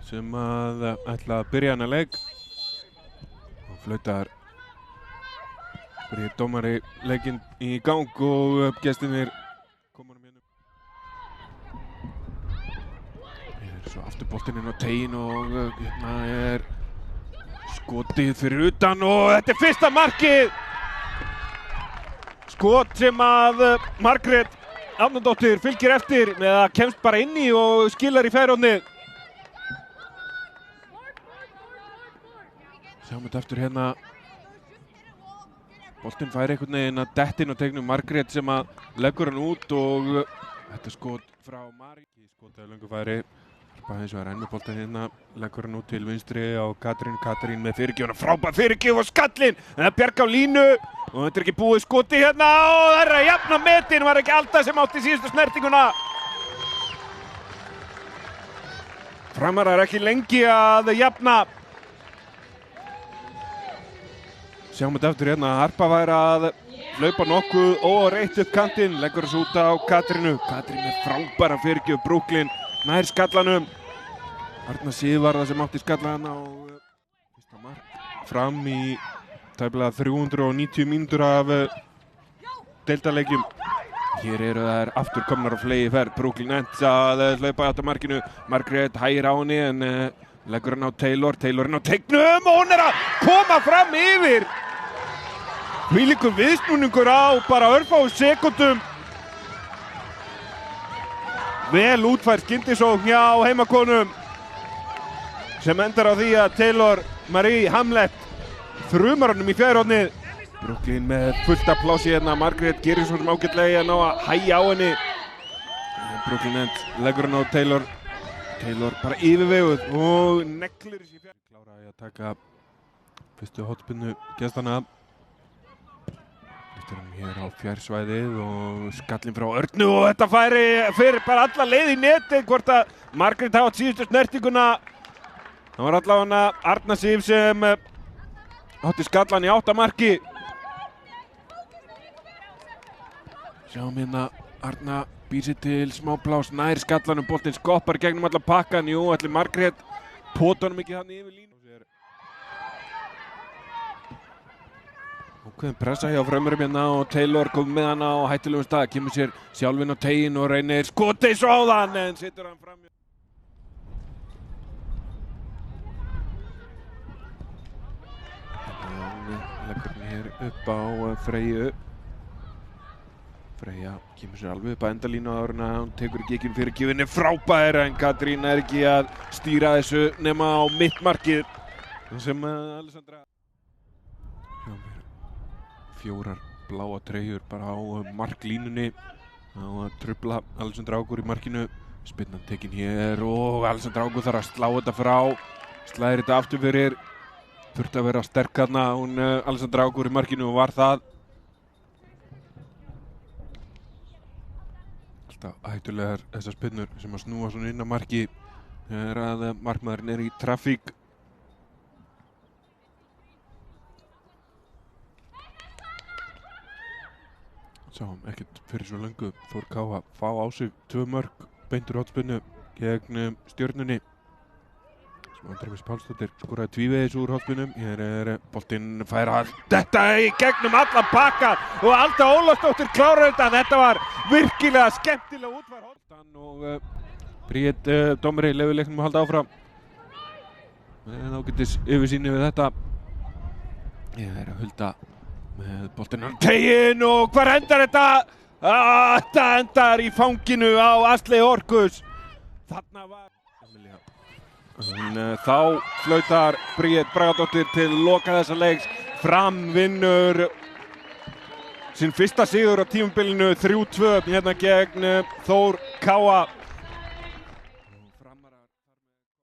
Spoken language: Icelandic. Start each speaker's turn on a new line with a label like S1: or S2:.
S1: sem að ætla að byrja hana leik og flautar Bríet dómari leikinn í gang og gestirnir koma hérna. Svo aftur boltinn inn á teiginn og hérna skotið fyrir utan og þetta fyrsta markið. Skot sem að Margrét Árnadóttir fylgir eftir með að kemst bara inn í og skilar í færiornið. Sjáum þetta eftir hérna. Boltinn fær einhvern veginn að detta inn á teignum Margrét sem að leggur hann út og þetta skot frá Mari. Skotaði löngu færi. Harpa hins vegar enn með boltinn hérna. Leggur hann út til vinstri á Katrín. Katrín með fyrirgjöfuna. Frábær fyrirgjöf og skallinn. En það bjarga á línu. Og þetta ekki búið skoti hérna og það að jafna metin. Var ekki Alda sem átti síðustu snertinguna. Framarar ekki lengi að jafna. Sjáum þetta eftir hérna, Harpa væri að hlaupa nokkuð óreitt upp kantinn, leggur þessu út á Katrínu. Katrín með frábæra fyrirgjöf, Brooklyn nær skallanum. Arna Sif var það sem átti skallana og fyrsta mark fram í tæplega 390 mínútur af deildarleikjum. Hér eru þær aftur komnar á flegi ferð. Brooklyn ends að hlaupa átt á markinu. Margrét hægir á henni en leggur hann á Taylor. Taylor inn á teignum og hún að koma fram yfir. Hvílíkur viðsnúningur á bara örfáum sekúndum. Vel útfærð skyndisókn hjá heimakonum sem endar á því að Taylor Marie Hamlet þrumar honum í fjærhornið. Brooklyn með fullt af plássi hérna. Margrét gerir svo sem ágætlega að ná að hægja á henni. Brooklyn leggur hann á Taylor. Taylor bara yfirveguð og neglir þessi fjær. Kláraði að taka fyrstu hotspinnu gestana. Eftir hann hér á fjársvæðið og skallinn frá Örnu og þetta færi fyrir bara alla leið í netið. Hvort að Margrét hafa átt síðustu snertinguna. Það var allavega Arna Sif sem átti skallan í 8 marki. Sjáum hérna Arna býr sér til smá plás nær skallanum, boltinn skoppar gegnum allan pakkan. Jú, ætli Margrét pota honum ekki þannig yfir línu. Ákveðin pressa hjá frömmurum hérna og Taylor kom með hana á hættulegum stað. Kemur sér sjálfinn á teiginn og reynir skotið svo á þann en setur hann fram. Leggur hann hér upp á Freyju. Freyja kemur sér alveg upp að endalínu áður en hún tekur ekki fyrir fyrirgjöfinni. Frábær en Katrín ekki að stýra þessu nema á mitt markið sem Alessandra. 4 bláa treyjur bara á marklínunni á að trufla Alessandra Águr í markinu. Spinnan tekin hér og Alessandra Águr þarf að slá þetta frá. Slæðir þetta aftur fyrir. Þurfti að vera sterk þarna hún Alessandra Águr í markinu og var það. Alltaf hættulegar þessar spinnur sem að snúa svona inn á marki þegar að markmaðurinn í trafík. Sáum ekkert fyrir svo löngu Þór K að fá á sig 2 mörk beintur hotspinnu gegn Stjörnunni. Andrés Pálsdóttir skoraði tvívegis úr hotspinnum. Hér boltinn fær að detta í gegnum allan pakkan og Alda Ólafsdóttir klárar þetta. Þetta var virkilega skemmtilega útfær hotspinn og Bríet dómari leyfir leiknum að halda áfram. En ágætis yfirsýni við þetta. Hér að Hulda með boltinn á teiginn og hvar endar þetta? Þetta endar í fanginu á Asli Orkus. Þarna var þá flautar Bríet Bragadóttir til loka þessa leiks. Fram vinnur sinn fyrsta sigur á tímabilinu 3-2 hérna gegn Þór K.